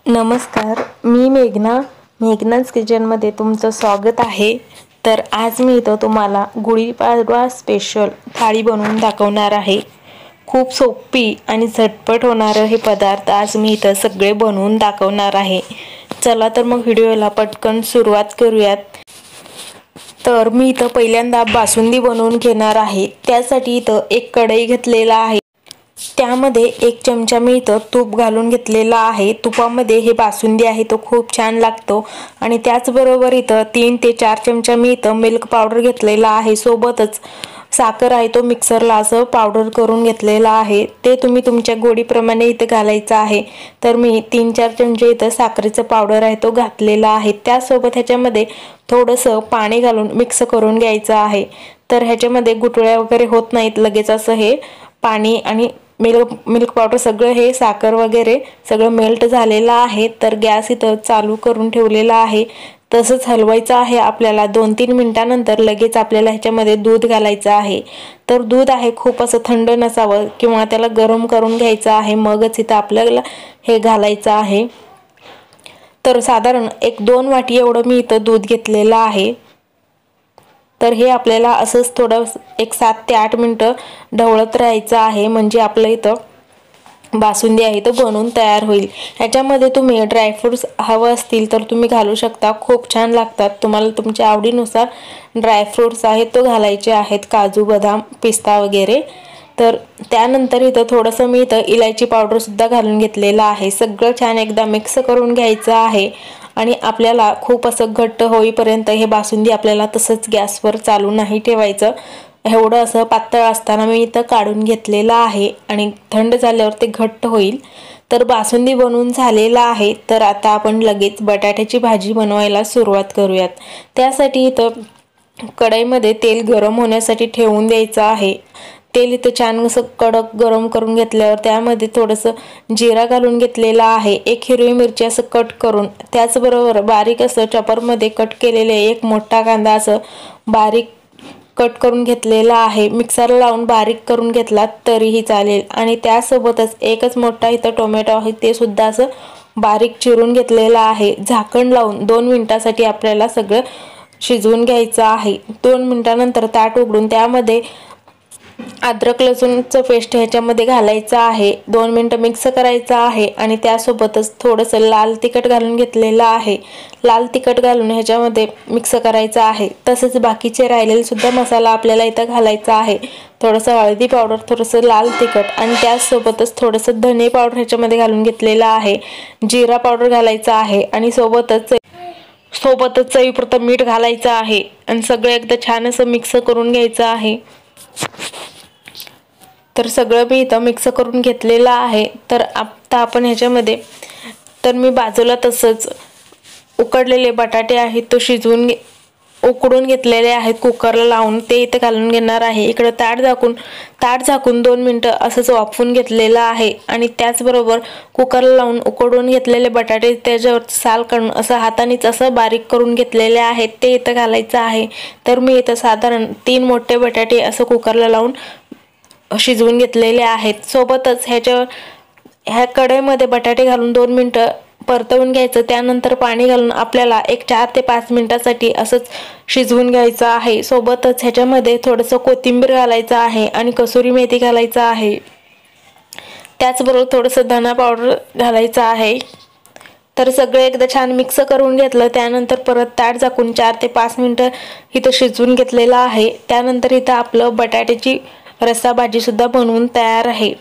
नमस्कार, मी मेघनाज किचनमध्ये तुमचं स्वागत आहे। तर आज मी इथं तुम्हाला गुढीपाडवा स्पेशल थाळी बनवून दाखवणार आहे। खूप सोपी आणि झटपट होणारे हे पदार्थ आज मी इथं सगळे बनवून दाखवणार आहे। चला तर मग व्हिडिओला पटकन सुरुवात करूयात। तर मी इथं पहिल्यांदा बासुंदी बनवून घेणार आहे। त्यासाठी इथं एक कढई घेतलेला आहे। त्यामध्ये 1 चमचा मी इथं तूप घालून घेतलेला आहे। तुपामध्ये हे बासुंदी आहे तो खूप छान लागतो। आणि त्याचबरोबर इथं 3 ते 4 चमचा मी इथं मिल्क पावडर घेतलेला आहे। सोबतच साखर आहे तो मिक्सरला असं पावडर करून घेतलेला आहे। ते तुम्ही तुमच्या गोडीप्रमाणे इथं घालायचं आहे। तर मी 3-4 चमचे इथं साखरेचं पावडर आहे तो घातलेला आहे। त्यासोबत ह्याच्यामध्ये थोडंसं पाणी घालून मिक्स करून घ्यायचं आहे। तर ह्याच्यामध्ये गुठळ्या वगैरे होत नाहीत लगेच असं हे पाणी आणि मिल्क पावडर सगळं हे साखर वगैरे सगळं मेल्ट झालेलं आहे। तर गॅस इथं चालू करून ठेवलेला आहे। तसंच हलवायचं आहे आपल्याला। 2-3 मिनिटानंतर लगेच आपल्याला ह्याच्यामध्ये दूध घालायचं आहे। तर दूध आहे खूप असं थंड नसावं किंवा त्याला गरम करून घ्यायचं आहे, मगच इथं आपल्याला हे घालायचं आहे। तर साधारण 1-2 वाटी एवढं मी इथं दूध घेतलेलं आहे। तर हे आपल्याला असंच थोडं 7 ते 8 मिनिटं ढवळत राहायचं आहे, म्हणजे आपलं इथं बासुंदी आहे तो बनवून तयार होईल। ह्याच्यामध्ये तुम्ही ड्रायफ्रुट्स हवं असतील तर तुम्ही घालू शकता, खूप छान लागतात। तुम्हाला तुमच्या आवडीनुसार ड्रायफ्रुट्स आहेत तो घालायचे आहेत, काजू, बदाम, पिस्ता वगैरे। तर त्यानंतर इथं थोडंसं मी इथं इलायची पावडर सुद्धा घालून घेतलेलं आहे। सगळं छान एकदा मिक्स करून घ्यायचं आहे। आणि आपल्याला खूप असं घट्ट होईपर्यंत हे बासुंदी आपल्याला तसंच गॅसवर चालू नाही ठेवायचं। एवढं असं पातळ असताना मी इथं काढून घेतलेलं आहे आणि थंड झाल्यावर ते घट्ट होईल। तर बासुंदी बनवून झालेला आहे। तर आता आपण लगेच बटाट्याची भाजी बनवायला सुरुवात करूयात। त्यासाठी इथं कढईमध्ये तेल गरम होण्यासाठी ठेवून द्यायचं आहे। तेल इथं छान असं कडक गरम करून घेतल्यावर त्यामध्ये थोडंसं जिरा घालून घेतलेला आहे। 1 हिरवी मिरची असं कट करून, त्याचबरोबर बारीक असं चॉपरमध्ये कट केलेले 1 मोठा कांदा असं बारीक कट करून घेतलेला आहे। मिक्सरला लावून बारीक करून घेतला तरीही चालेल। आणि त्यासोबतच 1च मोठा इथं टोमॅटो आहे ते सुद्धा असं बारीक चिरून घेतलेला आहे। झाकण लावून 2 मिनिटासाठी आपल्याला सगळं शिजवून घ्यायचं आहे। 2 मिनिटानंतर ताट उघडून त्यामध्ये अद्रक लसूणचं पेस्ट ह्याच्यामध्ये घालायचं आहे। 2 मिनिटं मिक्स करायचं आहे आणि त्यासोबतच थोडंसं लाल तिखट घालून घेतलेलं आहे। लाल तिखट घालून ह्याच्यामध्ये मिक्स करायचं आहे। तसंच बाकीचे राहिलेले सुद्धा मसाला आपल्याला इथं घालायचा आहे। थोडंसं हळदी पावडर, थोडंसं लाल तिखट आणि त्यासोबतच थोडंसं धने पावडर ह्याच्यामध्ये घालून घेतलेलं आहे। जिरा पावडर घालायचं आहे आणि सोबतच चवीपुरतं मीठ घालायचं आहे आणि सगळं एकदा छान असं मिक्स करून घ्यायचं आहे। तर सगळं मी इथं मिक्स करून घेतलेलं आहे। तर आता आपण ह्याच्यामध्ये मी बाजूला तसंच उकडलेले बटाटे आहेत तो उकडून घेतलेले आहेत कुकरला लावून, ते इथं घालून घेणार आहे। इकडं ताट झाकून 2 मिनिटं असंच वाफवून घेतलेलं आहे। आणि त्याचबरोबर कुकरला लावून उकडून घेतलेले बटाटे त्याच्यावर साल काढून असं हातानेच असं बारीक करून घेतलेले आहेत, ते इथं घालायचं आहे। तर मी इथं साधारण 3 मोठे बटाटे असं कुकरला लावून शिजवून घेतलेले आहेत। सोबतच ह्या कढईमध्ये बटाटे घालून 2 मिनिटं परतवून घ्यायचं। त्यानंतर पाणी घालून आपल्याला 4 ते 5 मिनिटासाठी असंच शिजवून घ्यायचं आहे। सोबतच ह्याच्यामध्ये थोडंसं कोथिंबीर घालायचं आहे आणि कसुरी मेथी घालायचं आहे। त्याचबरोबर थोडंसं धना पावडर घालायचं आहे। तर सगळं एकदा छान मिक्स करून घेतलं। त्यानंतर परत ताट झाकून 4 ते 5 मिनिटं इथं शिजवून घेतलेलं आहे। त्यानंतर इथं आपलं बटाट्याची रस्सा भाजी सुद्धा बनवून तयार आहे।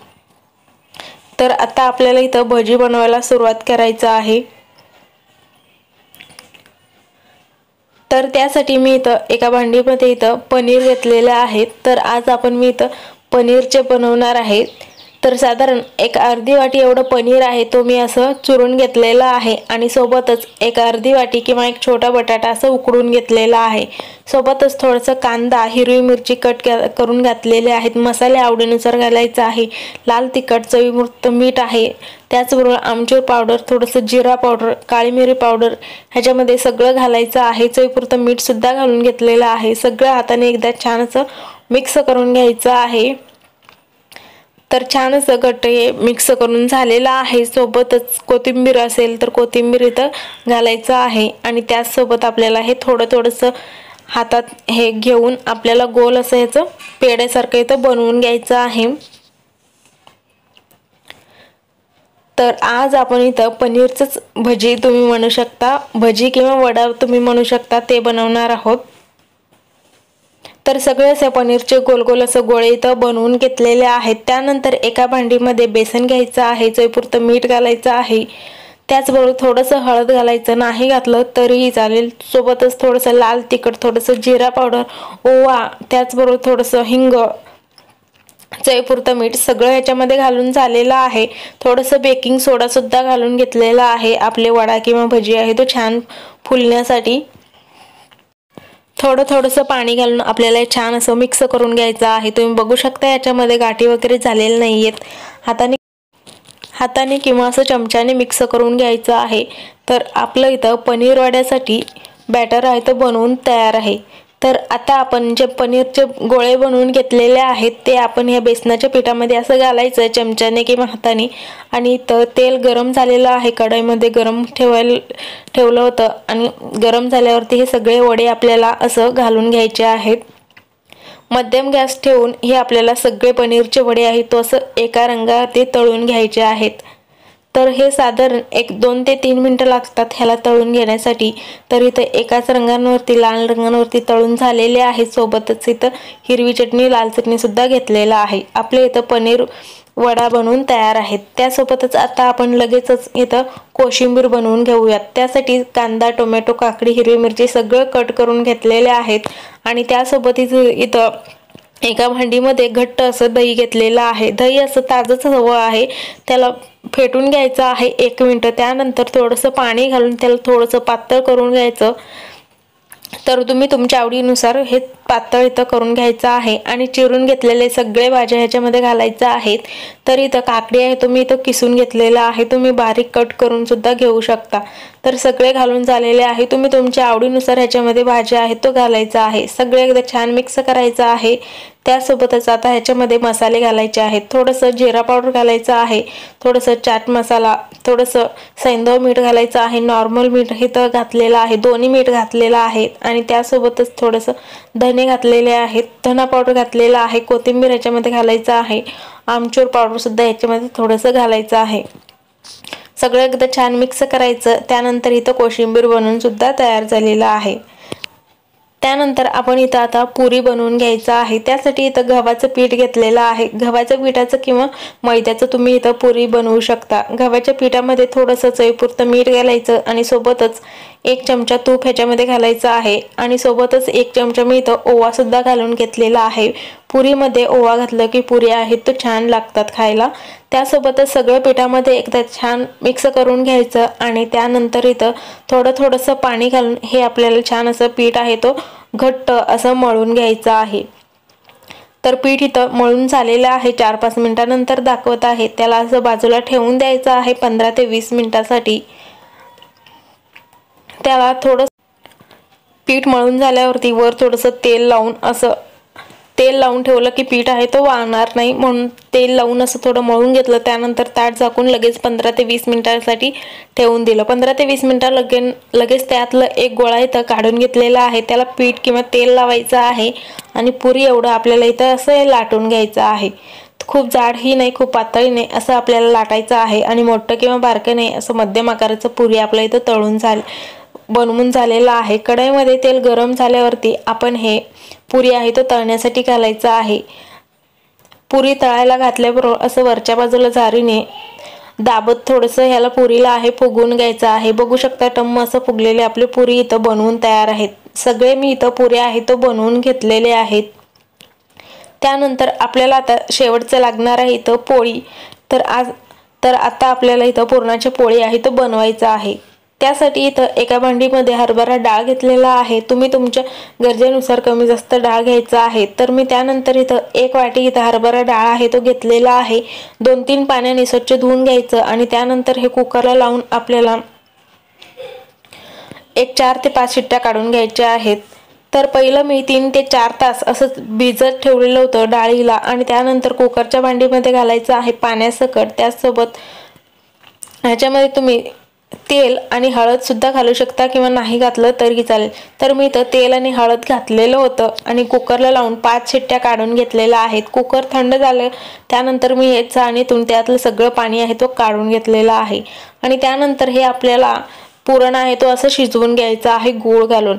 तर आता आपल्याला इथं भजी बनवायला सुरुवात करायचं आहे। तर त्यासाठी मी इथं एका भांडीमध्ये इथं पनीर घेतलेलं आहे। तर आज मी इथं पनीरचे बनवणार आहे। तर साधारण एक अर्धी वाटी एवढं पनीर आहे तो मी असं चुरून घेतलेलं आहे आणि सोबतच एक अर्धी वाटी किंवा एक छोटा बटाटा असं उकडून घेतलेला आहे। सोबतच थोडंसं कांदा, हिरवी मिरची कट करून घातलेले आहेत। मसाले आवडीनुसार घालायचा आहे। लाल तिखट, चवीपुरतं मीठ आहे। त्याचबरोबर आमचूर पावडर, थोडंसं जिरा पावडर, काळी मिरी पावडर ह्याच्यामध्ये सगळं घालायचं आहे। चवीपुरतं मीठ सुद्धा घालून घेतलेलं आहे। सगळं हाताने एकदा छान असं मिक्स करून घ्यायचं आहे। तर छान असं घट्ट हे मिक्स करून झालेलं आहे। सोबतच कोथिंबीर असेल तर कोथिंबीर इथं घालायचं आहे आणि त्याचसोबत आपल्याला हे थोडंसं हातात हे घेऊन आपल्याला गोल असं याचं पेढ्यासारखं इथं बनवून घ्यायचं आहे। तर आज आपण इथं पनीरचंच भजी तुम्ही म्हणू शकता, भजी किंवा वडा तुम्ही म्हणू शकता, ते बनवणार आहोत। तर सगळे असे पनीरचे गोल गोल असं गोळे इथं बनवून घेतलेले आहेत। त्यानंतर एका भांडीमध्ये बेसन घ्यायचं आहे, चवीपुरतं मीठ घालायचं आहे, त्याचबरोबर थोडंसं हळद घालायचं, नाही घातलं तरीही चालेल। सोबतच थोडंसं लाल तिखट, थोडंसं जिरा पावडर, ओवा, त्याचबरोबर थोडंसं हिंग, चवीपुरतं मीठ सगळं ह्याच्यामध्ये घालून झालेलं आहे। थोडंसं बेकिंग सोडा सुद्धा घालून घेतलेला आहे, आपले वडा किंवा भजी आहे तो छान फुलण्यासाठी। थोडंसं पाणी घालून आपल्याला छान असं मिक्स करून घ्यायचं आहे। तुम्ही बघू शकता याच्यामध्ये गाठी वगैरे झालेले नाहीयेत। हाताने किंवा असं चमच्याने मिक्स करून घ्यायचं आहे। तर आपलं इथं पनीर वड्यासाठी बॅटर आहे तो बनवून तयार आहे। तर आता आपण जे पनीरचे गोळे बनवून घेतलेले आहेत ते आपण या बेसनाच्या पिठामध्ये असं घालायचं चमच्याने किंवा हाताने, आणि इथं तेल गरम झालेलं आहे, कढईमध्ये गरम ठेवलं होतं आणि गरम झाल्यावरती हे सगळे वडे आपल्याला असं घालून घ्यायचे आहेत। मध्यम गॅस ठेवून हे आपल्याला सगळे पनीरचे वडे आहेत तो असं एका रंगावरती तळून घ्यायचे आहेत। तर हे साधारण 2 ते 3 मिनिटं लागतात ह्याला तळून घेण्यासाठी। तर इथं एकाच रंगांवरती, लाल रंगांवरती तळून झालेले आहेत। सोबतच इथं हिरवी चटणी, लाल चटणी सुद्धा घेतलेला आहे। आपले इथं पनीर वडा बनवून तयार आहेत। त्यासोबतच आता आपण लगेचच इथं कोशिंबीर बनवून घेऊयात। त्यासाठी कांदा, टोमॅटो, काकडी, हिरवी मिरची सगळं कट करून घेतलेले आहेत आणि त्यासोबतच इथं एका भांडीमध्ये घट्ट असं दही घेतलेलं आहे। दही असं ताजंच हवं आहे, त्याला फेटून घ्यायचं आहे 1 मिनिट। त्यानंतर थोडंसं पाणी घालून त्याला थोडंसं पातळ करून घ्यायचं। तर तुम्ही तुमच्या आवडीनुसार हे पातळ इथं करून घ्यायचं आहे आणि चिरून घेतलेले सगळे भाज्या ह्याच्यामध्ये घालायचं आहेत। तर इथं काकडी आहे तुम्ही इथं किसून घेतलेला आहे, तुम्ही बारीक कट करून सुद्धा घेऊ शकता। तर सगळे घालून झालेले आहे, तुम्ही तुमच्या आवडीनुसार ह्याच्यामध्ये भाज्या आहेत तो घालायचा आहे। सगळे एकदा छान मिक्स करायचं आहे। त्यासोबतच आता ह्याच्यामध्ये मसाले घालायचे आहेत। थोडंसं जिरा पावडर घालायचं आहे, थोडंसं चाट मसाला, थोडंसं सैंधव मीठ घालायचं आहे, नॉर्मल मीठ इथं घातलेलं आहे, दोन्ही मीठ घातलेलं आहे आणि त्यासोबतच थोडंसं धने घातलेले आहेत, धना पावडर घातलेला आहे, कोथिंबीर ह्याच्यामध्ये घालायचं आहे, आमचूर पावडर सुद्धा ह्याच्यामध्ये थोडंसं घालायचं आहे। सगळं एकदा छान मिक्स करायचं। त्यानंतर इथं कोशिंबीर बनवून सुद्धा तयार झालेलं आहे। त्यानंतर आपण इथं आता पुरी बनवून घ्यायचं आहे। त्यासाठी इथं गव्हाचं पीठ घेतलेलं आहे, गव्हाच्या पिठाचं किंवा मैद्याचं तुम्ही इथं पुरी बनवू शकता। गव्हाच्या पिठामध्ये थोडंसं चवीपुरतं मीठ घालायचं आणि सोबतच 1 चमचा तूप ह्याच्यामध्ये घालायचं आहे आणि सोबतच 1 चमचा मी इथं ओवा सुद्धा घालून घेतलेला आहे। पुरीमध्ये ओवा घातलं की पुरी आहेत तो छान लागतात खायला। त्यासोबतच सगळं पिठामध्ये एकदा छान मिक्स करून घ्यायचं आणि त्यानंतर इथं थोडंसं पाणी घालून हे आपल्याला छान असं पीठ आहे तो घट्ट असं मळून घ्यायचं आहे। तर पीठ इथं मळून झालेलं आहे, 4-5 मिनिटानंतर दाखवत आहे। त्याला असं बाजूला ठेवून द्यायचं आहे 15 ते 20 मिनिटासाठी। त्याला थोडं पीठ मळून झाल्यावरती वर थोडंसं तेल लावून ठेवलं की पीठ आहे तो वाळणार नाही, म्हणून तेल लावून असं थोडं मळून घेतलं। त्यानंतर ताट झाकून लगेच 15 ते 20 मिनिटांसाठी ठेवून दिलं। 15 ते 20 मिनिटा लगेच त्यातलं एक गोळा इथं काढून घेतलेला आहे, त्याला पीठ किंवा तेल लावायचं आहे आणि पुरी एवढं आपल्याला इथं असं लाटून घ्यायचं आहे। खूप जाडही नाही, खूप पातळही नाही, असं आपल्याला लाटायचं आहे आणि मोठं किंवा बारकं नाही, असं मध्यम आकाराचं पुरी आपल्या इथं बनवून झालेलं आहे। कढईमध्ये तेल गरम झाल्यावरती आपण हे पुरी आहे तो तळण्यासाठी घालायचं आहे। पुरी तळायला घातल्याबरोबर असं वरच्या बाजूला झारीने दाबत थोडंसं ह्याला पुरीला आहे फुगवून घ्यायचं आहे। बघू शकता टम्म असं फुगलेले आपले पुरी इथं बनवून तयार आहेत। सगळे मी इथं पुऱ्या आहेत तो बनवून घेतलेले आहेत। त्यानंतर आपल्याला आता शेवटचं लागणार आहे इथं पोळी। तर आता आपल्याला इथं पुरणाची पोळी आहे तो बनवायचा आहे। त्यासाठी इथं एका भांडीमध्ये हरभरा डाळ घेतलेला आहे, तुम्ही तुमच्या गरजेनुसार कमी जास्त डाळ घ्यायचा आहे। तर मी त्यानंतर इथं 1 वाटी इथं हरभरा डाळ आहे तो घेतलेला आहे, 2-3 पाण्याने स्वच्छ धुवून घ्यायचं आणि त्यानंतर हे कुकरला लावून आपल्याला 4 ते 5 शिट्ट्या काढून घ्यायच्या आहेत। तर पहिलं मी 3 ते 4 तास असं भिजत ठेवलेलं होतं डाळीला आणि त्यानंतर कुकरच्या भांडीमध्ये घालायचं आहे पाण्यासकट। त्याचसोबत ह्याच्यामध्ये तुम्ही तेल आणि हळद सुद्धा घालू शकता किंवा नाही घातलं तरी चालेल। तर मी इथं तेल आणि हळद घातलेलं होतं आणि कुकरला लावून 5 शिट्ट्या काढून घेतलेल्या आहेत। कुकर थंड झालं त्यानंतर मी हे चाळणीतून त्यातलं सगळं पाणी आहे तो काढून घेतलेला आहे आणि त्यानंतर हे आपल्याला पुरण आहे तो असं शिजवून घ्यायचा आहे गूळ घालून।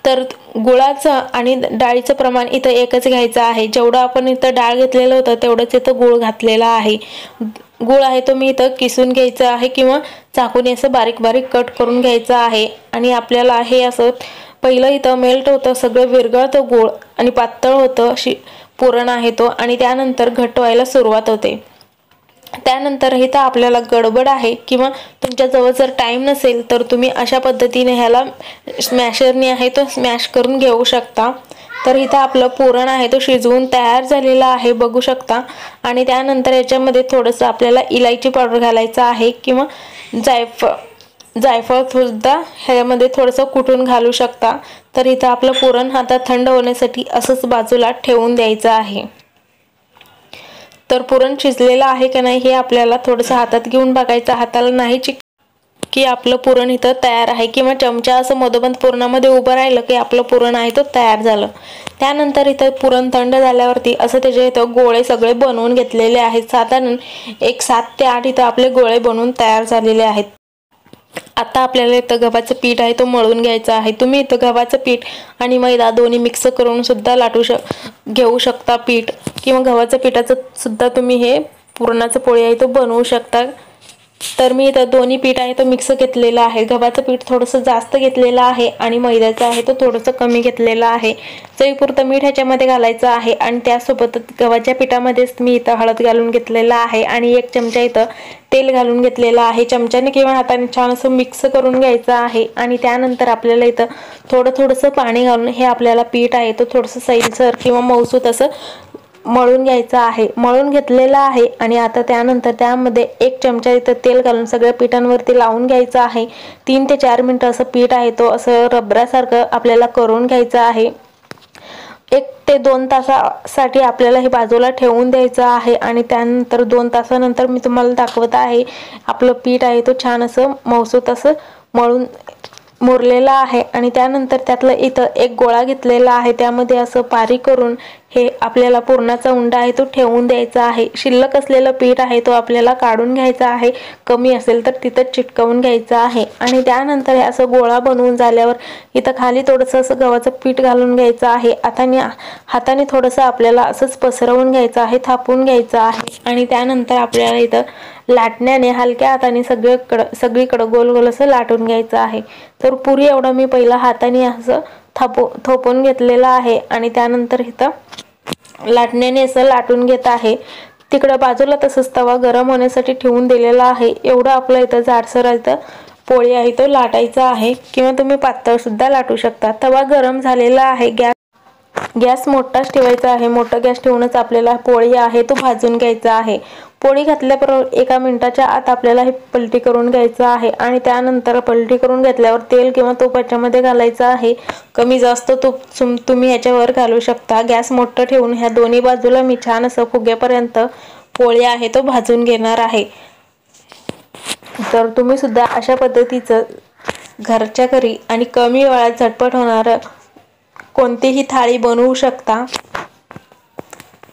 तर गुळाचं आणि डाळीचं प्रमाण इथं एकच घ्यायचं आहे। जेवढं आपण इथं डाळ घेतलेलं होतं तेवढंच इथं गूळ घातलेला आहे। गूळ आहे तो मी इथं किसून घ्यायचा आहे किंवा चाकूने असं बारीक बारीक कट करून घ्यायचं आहे आणि आपल्याला हे असं पहिलं इथं मेल्ट होतं सगळं विरघळतं गूळ आणि पातळ होतं पुरण आहे तो आणि त्यानंतर घट्ट व्हायला सुरुवात होते। त्यानंतर इथं आपल्याला गडबड आहे किंवा तुमच्याजवळ जर टाइम नसेल तर तुम्ही अशा पद्धतीने ह्याला स्मॅशरने आहे तो स्मॅश करून घेऊ शकता। तर इथं आपलं पुरण आहे तो शिजवून तयार झालेला आहे बघू शकता आणि त्यानंतर याच्यामध्ये थोडंसं आपल्याला इलायची पावडर घालायचं आहे किंवा जायफळ सुद्धा ह्यामध्ये थोडंसं कुटून घालू शकता। तर इथं आपलं पुरण आता थंड होण्यासाठी असंच बाजूला ठेवून द्यायचं आहे। तर पुरण शिजलेलं आहे का नाही हे आपल्याला थोडंसं हातात घेऊन बघायचं। हाताला नाही की आपलं पुरण इथं तयार आहे किंवा चमचा असं मधोमध पुरणामध्ये उभं राहिलं की आपलं पुरण आहे तो तयार झालं। त्यानंतर इथं पुरण थंड झाल्यावरती असं त्याचे इथं गोळे सगळे बनवून घेतलेले आहेत। साधारण एक 7 ते 8 इथं आपले गोळे बनवून तयार झालेले आहेत। आता आपल्याला इथं गव्हाचं पीठ आहे तो मळून घ्यायचा आहे। तुम्ही इथं गव्हाचं पीठ आणि मैदा दोन्ही मिक्स करून सुद्धा घेऊ शकता पीठ किंवा गव्हाच्या पिठाचं सुद्धा तुम्ही हे पुरणाचं पोळी आहे तो बनवू शकता। तर मी इथं दोन्ही पीठ आहे तो मिक्स घेतलेला आहे। गव्हाचं पीठ थोडंसं जास्त घेतलेलं आहे आणि मैद्याचं आहे तो थोडंसं कमी घेतलेला आहे। चवीपुरतं मीठ ह्याच्यामध्ये घालायचं आहे आणि त्यासोबत गव्हाच्या पिठामध्येच मी इथं हळद घालून घेतलेला आहे आणि 1 चमचा इथं तेल घालून घेतलेलं आहे। चमच्याने किंवा हाताने छान असं मिक्स करून घ्यायचं आहे आणि त्यानंतर आपल्याला इथं थोडंसं पाणी घालून हे आपल्याला पीठ आहे तो थोडंसं सैलसर किंवा मऊसूत असं मळून घ्यायचं आहे। मळून घेतलेलं आहे आणि आता त्यानंतर त्यामध्ये 1 चमचा इथं तेल घालून सगळ्या पिठांवरती लावून घ्यायचं आहे। 3 ते 4 मिनिटं असं पीठ आहे तो असं रबरासारखं आपल्याला करून घ्यायचं आहे। 1 ते 2 तासासाठी आपल्याला हे बाजूला ठेवून द्यायचं आहे आणि त्यानंतर 2 तासानंतर मी तुम्हाला दाखवत आहे आपलं पीठ आहे तो छान असं मऊसूत असं मुरलेला आहे आणि त्यानंतर त्यातलं इथं 1 गोळा घेतलेला आहे त्यामध्ये असं पारी करून हे आपल्याला पुरणाचा उंडा आहे तो ठेवून द्यायचा आहे। शिल्लक असलेलं पीठ आहे तो आपल्याला काढून घ्यायचा आहे। कमी असेल तर तिथं चिटकवून घ्यायचं आहे आणि त्यानंतर हे असं गोळा बनवून झाल्यावर इथं खाली थोडंसं असं गव्हाचं पीठ घालून घ्यायचं आहे। हाताने थोडंसं आपल्याला असंच पसरवून घ्यायचं आहे, थापून घ्यायचं आहे आणि त्यानंतर आपल्याला इथं लाटण्याने हलक्या हाताने सगळीकडं गोल गोल असं लाटून घ्यायचं आहे। तर पुरी एवढं मी पहिला हाताने असं थोपून घेतलेलं आहे आणि त्यानंतर इथं लाटण्याने असं लाटून घेत आहे। तिकडं बाजूला तसंच तवा गरम होण्यासाठी ठेवून दिलेला आहे। एवढं आपलं इथं जाडसर इथं पोळी आहे तो लाटायचा आहे किंवा तुम्ही पातळ सुद्धा लाटू शकता। तवा गरम झालेला आहे। गॅस मोठाच ठेवायचा आहे। मोठा गॅस ठेवूनच आपल्याला पोळी आहे तो भाजून घ्यायचा आहे। पोळी घातल्याबरोबर 1 मिनिटाच्या आत आपल्याला हे पलटी करून घ्यायचं आहे आणि त्यानंतर पलटी करून घेतल्यावर तेल किंवा तूप याच्यामध्ये घालायचं आहे। कमी जास्त तूप तुम्ही याच्यावर घालू शकता। गॅस मोठं ठेवून ह्या दोन्ही बाजूला मी छान असं फुगेपर्यंत पोळी आहे तो भाजून घेणार आहे। तर तुम्ही सुद्धा अशा पद्धतीचं घरच्या घरी आणि कमी वेळात झटपट होणारं कोणतीही थाळी बनवू शकता।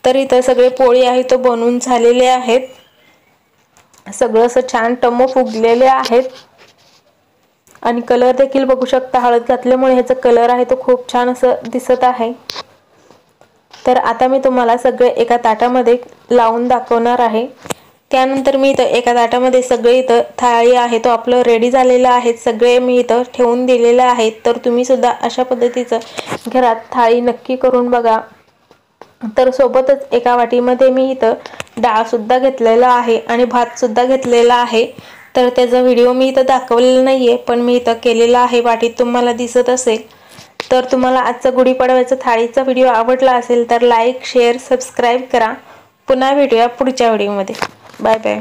तर इथं सगळे पोळी आहे तो बनवून झालेले आहेत। सगळं असं छान टम्म फुगलेले आहेत आणि कलर देखील बघू शकता हळद घातल्यामुळे ह्याचा कलर आहे तो खूप छान असं दिसत आहे। तर आता मी तुम्हाला सगळे एका ताटामध्ये लावून दाखवणार आहे। त्यानंतर मी इथं एका ताटामध्ये सगळे इथं थाळी आहे तो आपलं रेडी झालेलं आहे। सगळे मी इथं ठेवून दिलेले आहेत। तर तुम्ही सुद्धा अशा पद्धतीचं घरात थाळी नक्की करून बघा। तर सोबतच एका वाटीमध्ये मी इथं डाळ सुद्धा घेतलेला आहे आणि भात सुद्धा घेतलेला आहे। तर त्याचा व्हिडिओ मी इथं दाखवलेला नाहीये पण मी इथं केलेला आहे। वाटीत तुम्हाला दिसत असेल। तर तुम्हाला आजचा गुढीपाडव्याचा थाळीचा व्हिडिओ आवडला असेल तर लाईक, शेअर, सबस्क्राईब करा। पुन्हा भेटूया पुढच्या व्हिडिओमध्ये। Bye bye.